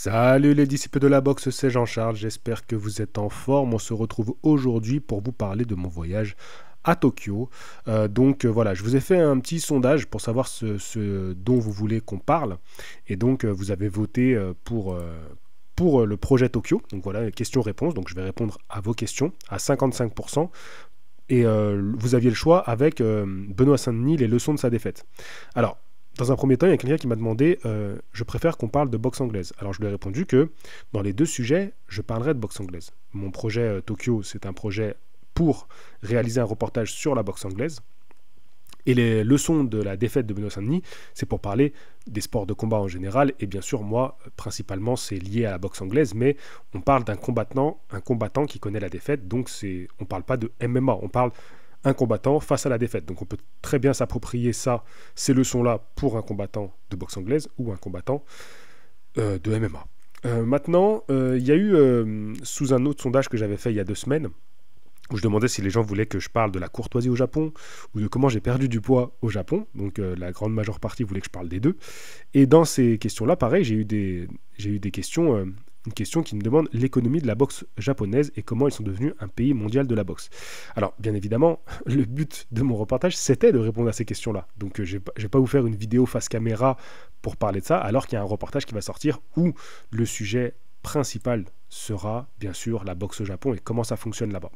Salut les disciples de la boxe, c'est Jean-Charles, j'espère que vous êtes en forme. On se retrouve aujourd'hui pour vous parler de mon voyage à Tokyo. Voilà, je vous ai fait un petit sondage pour savoir ce dont vous voulez qu'on parle. Et donc vous avez voté pour le projet Tokyo. Donc voilà, questions-réponses. Donc je vais répondre à vos questions à 55%. Et vous aviez le choix avec Benoît Saint-Denis, les leçons de sa défaite. Alors, dans un premier temps, il y a quelqu'un qui m'a demandé je préfère qu'on parle de boxe anglaise. Alors je lui ai répondu que dans les deux sujets, je parlerai de boxe anglaise. Mon projet Tokyo, c'est un projet pour réaliser un reportage sur la boxe anglaise. Et les leçons de la défaite de Benoît Saint-Denis, c'est pour parler des sports de combat en général. Et bien sûr, moi, principalement, c'est lié à la boxe anglaise, mais on parle d'un combattant, un combattant qui connaît la défaite. Donc on ne parle pas de MMA, on parle un combattant face à la défaite. Donc on peut très bien s'approprier ces leçons-là pour un combattant de boxe anglaise ou un combattant de MMA. Maintenant, il y a eu, sous un autre sondage que j'avais fait il y a 2 semaines, où je demandais si les gens voulaient que je parle de la courtoisie au Japon ou de comment j'ai perdu du poids au Japon. Donc la grande majeure partie voulait que je parle des deux. Et dans ces questions-là, pareil, j'ai eu des questions... une question qui me demande l'économie de la boxe japonaise et comment ils sont devenus un pays mondial de la boxe. Alors, bien évidemment, le but de mon reportage, c'était de répondre à ces questions-là. Donc, je vais pas vous faire une vidéo face caméra pour parler de ça, alors qu'il y a un reportage qui va sortir où le sujet principal sera, bien sûr, la boxe au Japon et comment ça fonctionne là-bas.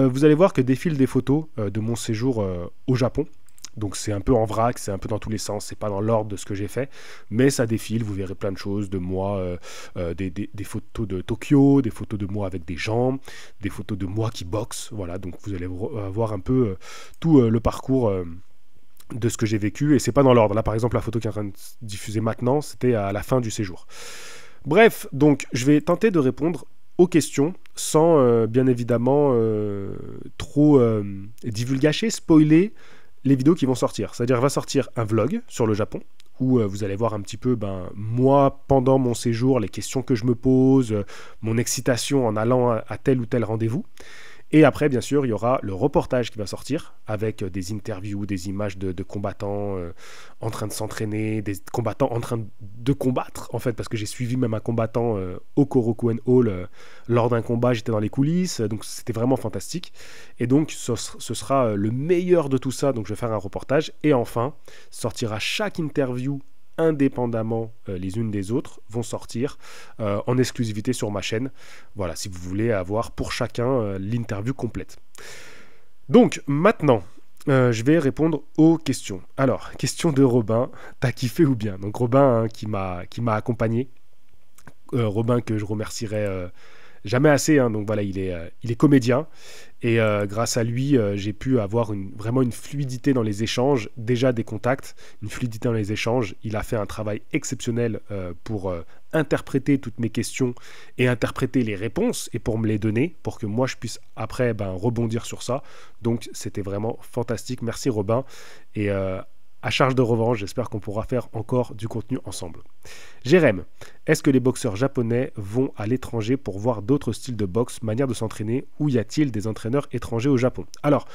Vous allez voir que défilent des photos de mon séjour au Japon. Donc c'est un peu en vrac, c'est un peu dans tous les sens, c'est pas dans l'ordre de ce que j'ai fait, mais ça défile, vous verrez plein de choses de moi, des photos de Tokyo, des photos de moi avec des gens, des photos de moi qui boxe, voilà, donc vous allez voir un peu tout le parcours de ce que j'ai vécu, et c'est pas dans l'ordre. Là par exemple la photo qui est en train de se diffuser maintenant, c'était à la fin du séjour. Bref, donc je vais tenter de répondre aux questions sans bien évidemment trop divulgacher, spoiler les vidéos qui vont sortir. C'est-à-dire, va sortir un vlog sur le Japon, où vous allez voir un petit peu, moi, pendant mon séjour, les questions que je me pose, mon excitation en allant à tel ou tel rendez-vous. Et après, bien sûr, il y aura le reportage qui va sortir, avec des interviews, des images de combattants en train de s'entraîner, des combattants en train de combattre, en fait, parce que j'ai suivi même un combattant au Korakuen Hall lors d'un combat, j'étais dans les coulisses, donc c'était vraiment fantastique. Et donc, ce sera le meilleur de tout ça, donc je vais faire un reportage. Et enfin, sortira chaque interview indépendamment les unes des autres, vont sortir en exclusivité sur ma chaîne. Voilà, si vous voulez avoir pour chacun l'interview complète. Donc, maintenant, je vais répondre aux questions. Alors, question de Robin, t'as kiffé ou bien? Donc Robin qui m'a accompagné. Robin que je remercierai jamais assez, hein. Donc voilà, il est comédien et grâce à lui, j'ai pu avoir vraiment une fluidité dans les échanges, déjà des contacts, une fluidité dans les échanges. Il a fait un travail exceptionnel pour interpréter toutes mes questions et interpréter les réponses et pour me les donner, pour que moi je puisse après rebondir sur ça. Donc c'était vraiment fantastique. Merci Robin et à charge de revanche, j'espère qu'on pourra faire encore du contenu ensemble. Jérém, est-ce que les boxeurs japonais vont à l'étranger pour voir d'autres styles de boxe, manière de s'entraîner, ou y a-t-il des entraîneurs étrangers au Japon? Alors,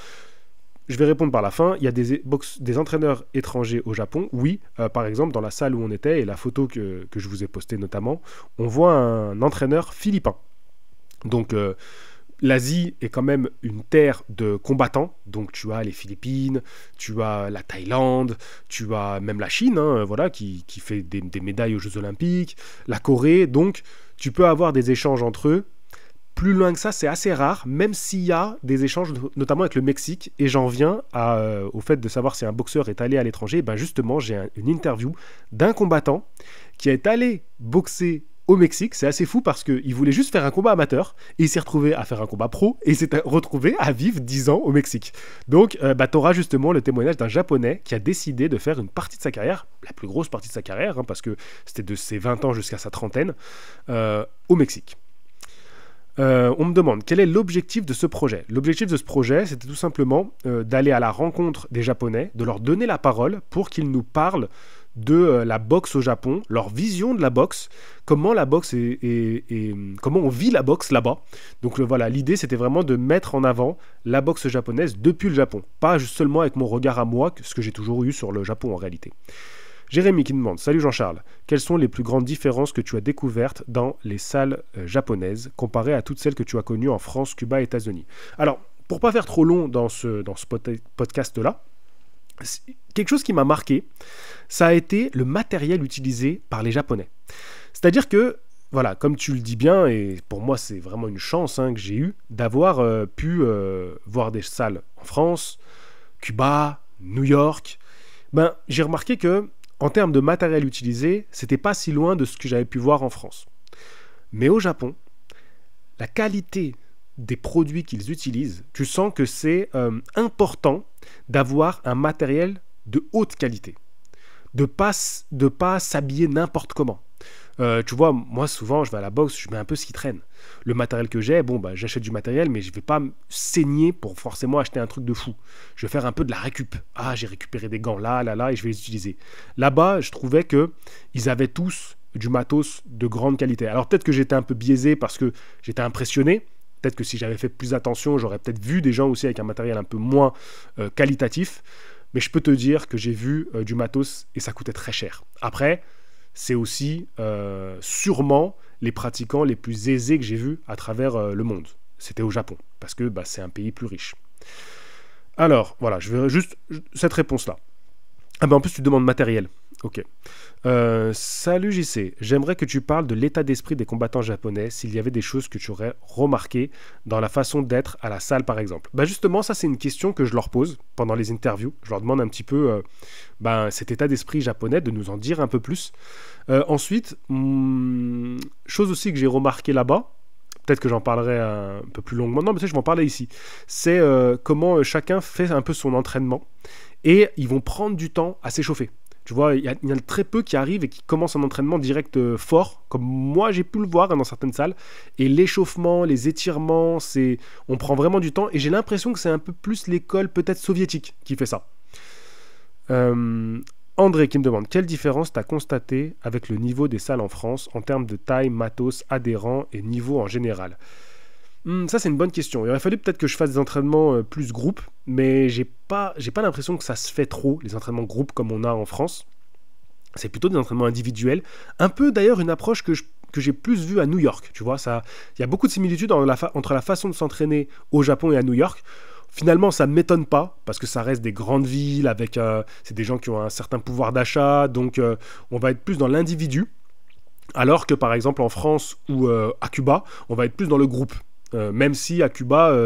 je vais répondre par la fin. Il y a des entraîneurs étrangers au Japon, oui. Par exemple, dans la salle où on était, et la photo que je vous ai postée notamment, on voit un entraîneur philippin. Donc, l'Asie est quand même une terre de combattants, donc tu as les Philippines, tu as la Thaïlande, tu as même la Chine, hein, voilà, qui fait des médailles aux Jeux Olympiques, la Corée, donc tu peux avoir des échanges entre eux. Plus loin que ça, c'est assez rare, même s'il y a des échanges, notamment avec le Mexique, et j'en viens au fait de savoir si un boxeur est allé à l'étranger. Justement, j'ai une interview d'un combattant qui est allé boxer au Mexique. C'est assez fou parce qu'il voulait juste faire un combat amateur et il s'est retrouvé à faire un combat pro et il s'est retrouvé à vivre 10 ans au Mexique. Donc tu auras justement le témoignage d'un Japonais qui a décidé de faire une partie de sa carrière, la plus grosse partie de sa carrière, hein, parce que c'était de ses 20 ans jusqu'à sa trentaine, au Mexique. On me demande quel est l'objectif de ce projet. L'objectif de ce projet, c'était tout simplement d'aller à la rencontre des Japonais, de leur donner la parole pour qu'ils nous parlent de la boxe au Japon, leur vision de la boxe, comment la boxe comment on vit la boxe là-bas. Donc voilà, l'idée c'était vraiment de mettre en avant la boxe japonaise depuis le Japon, pas seulement avec mon regard à moi, ce que j'ai toujours eu sur le Japon en réalité. Jérémy qui demande: Salut Jean-Charles, quelles sont les plus grandes différences que tu as découvertes dans les salles japonaises comparées à toutes celles que tu as connues en France, Cuba et États-Unis? Alors, pour pas faire trop long dans ce podcast-là, quelque chose qui m'a marqué, ça a été le matériel utilisé par les Japonais. C'est-à-dire que, voilà, comme tu le dis bien, et pour moi c'est vraiment une chance que j'ai eue d'avoir pu voir des salles en France, Cuba, New York, j'ai remarqué que en termes de matériel utilisé, c'était pas si loin de ce que j'avais pu voir en France. Mais au Japon, la qualité des produits qu'ils utilisent, tu sens que c'est important d'avoir un matériel de haute qualité, de pas s'habiller n'importe comment. Tu vois, moi souvent je vais à la boxe, je mets un peu ce qui traîne. Le matériel que j'ai, j'achète du matériel, mais je vais pas me saigner pour forcément acheter un truc de fou. Je vais faire un peu de la récup. Ah, j'ai récupéré des gants là, et je vais les utiliser. Là-bas, je trouvais que ils avaient tous du matos de grande qualité. Alors peut-être que j'étais un peu biaisé parce que j'étais impressionné. Peut-être que si j'avais fait plus attention, j'aurais peut-être vu des gens aussi avec un matériel un peu moins qualitatif. Mais je peux te dire que j'ai vu du matos et ça coûtait très cher. Après, c'est aussi sûrement les pratiquants les plus aisés que j'ai vus à travers le monde. C'était au Japon, parce que c'est un pays plus riche. Alors, voilà, je verrai juste cette réponse-là. En plus, tu demandes matériel. Ok. Salut JC, j'aimerais que tu parles de l'état d'esprit des combattants japonais, s'il y avait des choses que tu aurais remarquées dans la façon d'être à la salle par exemple. Justement, ça c'est une question que je leur pose pendant les interviews. Je leur demande un petit peu cet état d'esprit japonais, de nous en dire un peu plus. Ensuite, chose aussi que j'ai remarqué là-bas, peut-être que j'en parlerai un peu plus longuement, non mais je vais en parler ici, c'est comment chacun fait un peu son entraînement et ils vont prendre du temps à s'échauffer. Tu vois, il y en a très peu qui arrivent et qui commencent un entraînement direct fort, comme moi j'ai pu le voir dans certaines salles. Et l'échauffement, les étirements, on prend vraiment du temps. Et j'ai l'impression que c'est un peu plus l'école peut-être soviétique qui fait ça. André qui me demande: quelle différence tu as constaté avec le niveau des salles en France en termes de taille, matos, adhérents et niveau en général? Ça c'est une bonne question. Il aurait fallu peut-être que je fasse des entraînements plus groupe, mais j'ai pas l'impression que ça se fait trop, les entraînements groupe comme on a en France. C'est plutôt des entraînements individuels. Un peu d'ailleurs une approche que j'ai plus vue à New York. Tu vois, il y a beaucoup de similitudes entre la façon de s'entraîner au Japon et à New York. Finalement, ça ne m'étonne pas, parce que ça reste des grandes villes, c'est des gens qui ont un certain pouvoir d'achat, donc on va être plus dans l'individu, alors que par exemple en France ou à Cuba, on va être plus dans le groupe. Même si à Cuba,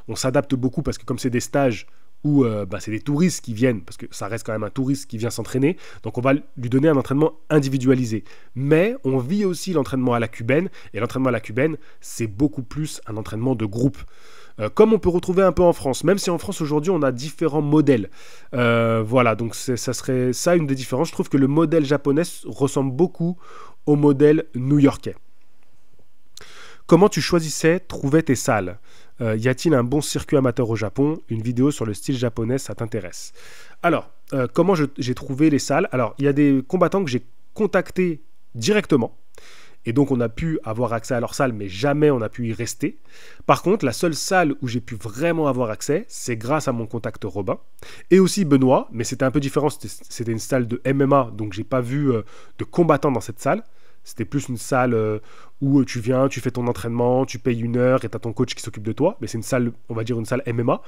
on s'adapte beaucoup parce que comme c'est des stages où c'est des touristes qui viennent, parce que ça reste quand même un touriste qui vient s'entraîner, donc on va lui donner un entraînement individualisé. Mais on vit aussi l'entraînement à la cubaine, et l'entraînement à la cubaine, c'est beaucoup plus un entraînement de groupe. Comme on peut retrouver un peu en France, même si en France aujourd'hui on a différents modèles. Voilà, donc ça serait ça une des différences. Je trouve que le modèle japonais ressemble beaucoup au modèle new-yorkais. Comment tu trouvais tes salles? Y a-t-il un bon circuit amateur au Japon? Une vidéo sur le style japonais, ça t'intéresse? Alors, comment j'ai trouvé les salles? Alors, il y a des combattants que j'ai contactés directement. Et donc, on a pu avoir accès à leur salle, mais jamais on a pu y rester. Par contre, la seule salle où j'ai pu vraiment avoir accès, c'est grâce à mon contact Robin. Et aussi Benoît, mais c'était un peu différent. C'était une salle de MMA, donc j'ai pas vu de combattants dans cette salle. C'était plus une salle où tu viens, tu fais ton entraînement, tu payes 1 heure et tu as ton coach qui s'occupe de toi. Mais c'est une salle, on va dire une salle MMA.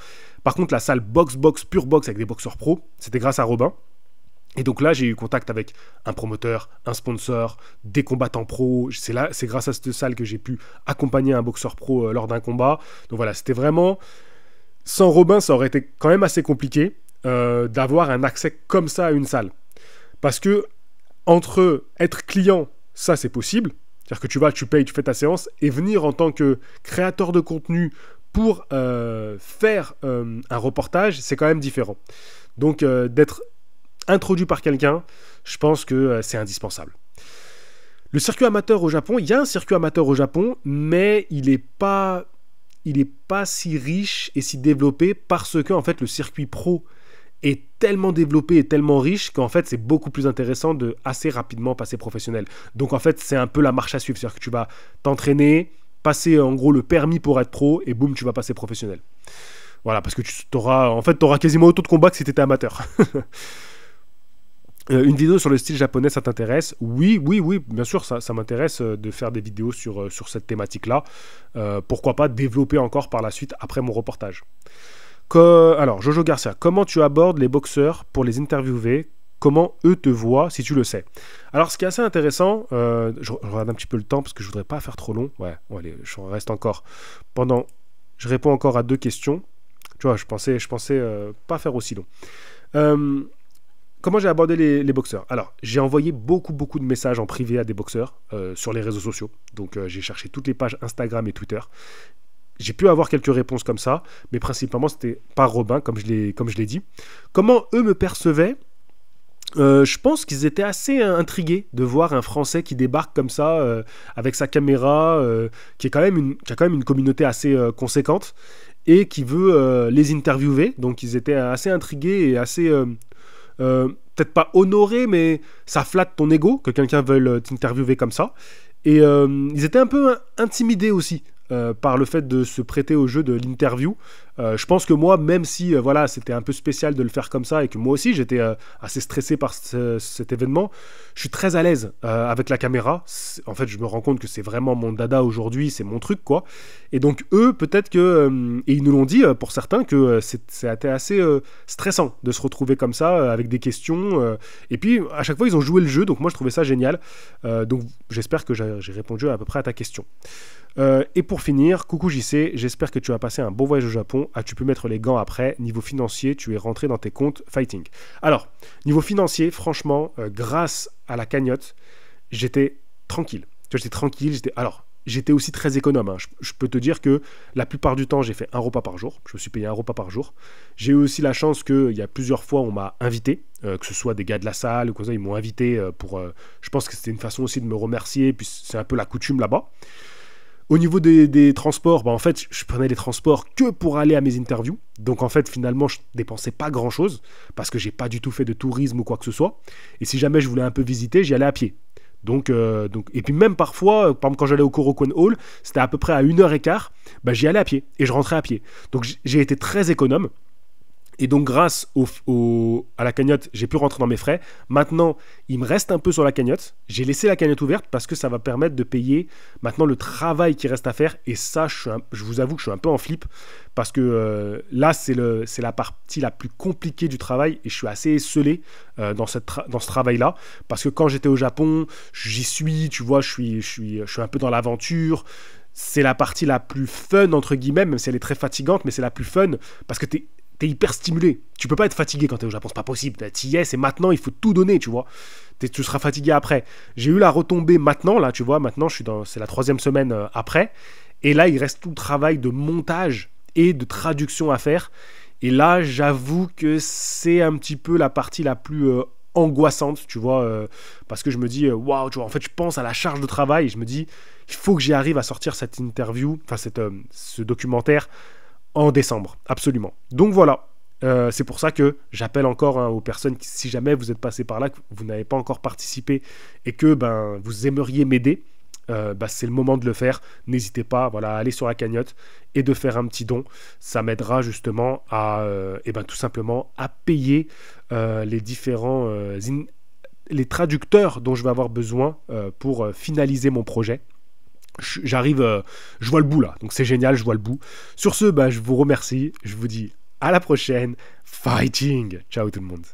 Par contre, la salle box, pure box avec des boxeurs pro, c'était grâce à Robin. Et donc là, j'ai eu contact avec un promoteur, un sponsor, des combattants pro. C'est grâce à cette salle que j'ai pu accompagner un boxeur pro lors d'un combat. Donc voilà, c'était vraiment... Sans Robin, ça aurait été quand même assez compliqué d'avoir un accès comme ça à une salle. Parce que entre être client, ça c'est possible. C'est-à-dire que tu payes, tu fais ta séance, et venir en tant que créateur de contenu pour faire un reportage, c'est quand même différent. Donc d'être introduit par quelqu'un, je pense que c'est indispensable. Le circuit amateur au Japon, il y a un circuit amateur au Japon, mais il n'est pas si riche et si développé parce que en fait, le circuit pro est tellement développé et tellement riche qu'en fait, c'est beaucoup plus intéressant de assez rapidement passer professionnel. Donc en fait, c'est un peu la marche à suivre. C'est-à-dire que tu vas t'entraîner, passer en gros le permis pour être pro et boum, tu vas passer professionnel. Voilà, parce que tu auras quasiment autant de combats que si tu étais amateur. Une vidéo sur le style japonais, ça t'intéresse? Oui, oui, oui, bien sûr, ça m'intéresse de faire des vidéos sur cette thématique-là. Pourquoi pas développer encore par la suite après mon reportage. Alors, Jojo Garcia, comment tu abordes les boxeurs pour les interviewer? Comment eux te voient, si tu le sais? Alors, ce qui est assez intéressant, je regarde un petit peu le temps parce que je voudrais pas faire trop long. Ouais, bon, allez, je reste encore pendant... Je réponds encore à 2 questions. Tu vois, je pensais pas faire aussi long. Euh, Comment j'ai abordé les boxeurs? Alors, j'ai envoyé beaucoup de messages en privé à des boxeurs sur les réseaux sociaux. Donc, j'ai cherché toutes les pages Instagram et Twitter. J'ai pu avoir quelques réponses comme ça, mais principalement, c'était par Robin, comme je l'ai dit. Comment eux me percevaient? Je pense qu'ils étaient assez intrigués de voir un Français qui débarque comme ça, avec sa caméra, qui a quand même une communauté assez conséquente, et qui veut les interviewer. Donc, ils étaient assez intrigués et assez... peut-être pas honoré, mais ça flatte ton ego que quelqu'un veuille t'interviewer comme ça. Et ils étaient un peu intimidés aussi par le fait de se prêter au jeu de l'interview. Je pense que moi, même si voilà, c'était un peu spécial de le faire comme ça et que moi aussi j'étais assez stressé par cet événement, je suis très à l'aise avec la caméra. En fait, je me rends compte que c'est vraiment mon dada aujourd'hui, c'est mon truc quoi. Et donc eux, peut-être que, et ils nous l'ont dit pour certains, que c'était assez stressant de se retrouver comme ça avec des questions. Et puis à chaque fois, ils ont joué le jeu, donc moi je trouvais ça génial. Donc j'espère que j'ai répondu à peu près à ta question. Et pour finir, coucou JC, j'espère que tu as passé un bon voyage au Japon. Ah, tu peux mettre les gants après. Niveau financier, tu es rentré dans tes comptes fighting. Alors, niveau financier, franchement, grâce à la cagnotte, j'étais tranquille. Tu vois, j'étais tranquille. J'étais aussi très économe. Hein. Je peux te dire que la plupart du temps, j'ai fait un repas par jour. Je me suis payé un repas par jour. J'ai eu aussi la chance qu'il y a plusieurs fois, on m'a invité, que ce soit des gars de la salle ou quoi ça, ils m'ont invité pour... je pense que c'était une façon aussi de me remercier. Puis c'est un peu la coutume là-bas. Au niveau des transports, en fait, je prenais les transports que pour aller à mes interviews. Donc, en fait, finalement, je dépensais pas grand-chose parce que j'ai pas du tout fait de tourisme ou quoi que ce soit. Et si jamais je voulais un peu visiter, j'y allais à pied. Donc, et puis même parfois, par exemple, quand j'allais au Korakuen Hall, c'était à peu près à 1h15, j'y allais à pied et je rentrais à pied. Donc, j'ai été très économe. Et donc grâce à la cagnotte, j'ai pu rentrer dans mes frais. Maintenant, il me reste un peu sur la cagnotte. J'ai laissé la cagnotte ouverte parce que ça va permettre de payer maintenant le travail qui reste à faire. Et ça, je vous avoue que je suis un peu en flip parce que là, c'est la partie la plus compliquée du travail et je suis assez esselé dans ce travail-là. Parce que quand j'étais au Japon, j'y suis, tu vois, je suis un peu dans l'aventure. C'est la partie la plus fun, entre guillemets, même si elle est très fatigante, mais c'est la plus fun parce que t'es hyper stimulé. Tu peux pas être fatigué quand t'es au Japon, c'est pas possible. T'y es, c'est maintenant, il faut tout donner, tu vois. Tu seras fatigué après. J'ai eu la retombée maintenant, là, tu vois. Maintenant, c'est la 3e semaine après. Et là, il reste tout le travail de montage et de traduction à faire. Et là, j'avoue que c'est un petit peu la partie la plus angoissante, tu vois. Parce que je me dis, waouh, tu vois, en fait, je pense à la charge de travail et je me dis, il faut que j'y arrive à sortir cette interview, enfin, ce documentaire en décembre, absolument. Donc voilà, c'est pour ça que j'appelle encore aux personnes qui, si jamais vous êtes passé par là, que vous n'avez pas encore participé et que vous aimeriez m'aider, c'est le moment de le faire. N'hésitez pas, voilà, à aller sur la cagnotte et de faire un petit don. Ça m'aidera justement à, tout simplement, à payer les différents les traducteurs dont je vais avoir besoin pour finaliser mon projet. J'arrive, je vois le bout là, donc c'est génial, je vois le bout. Sur ce, je vous remercie, je vous dis à la prochaine, fighting, ciao tout le monde.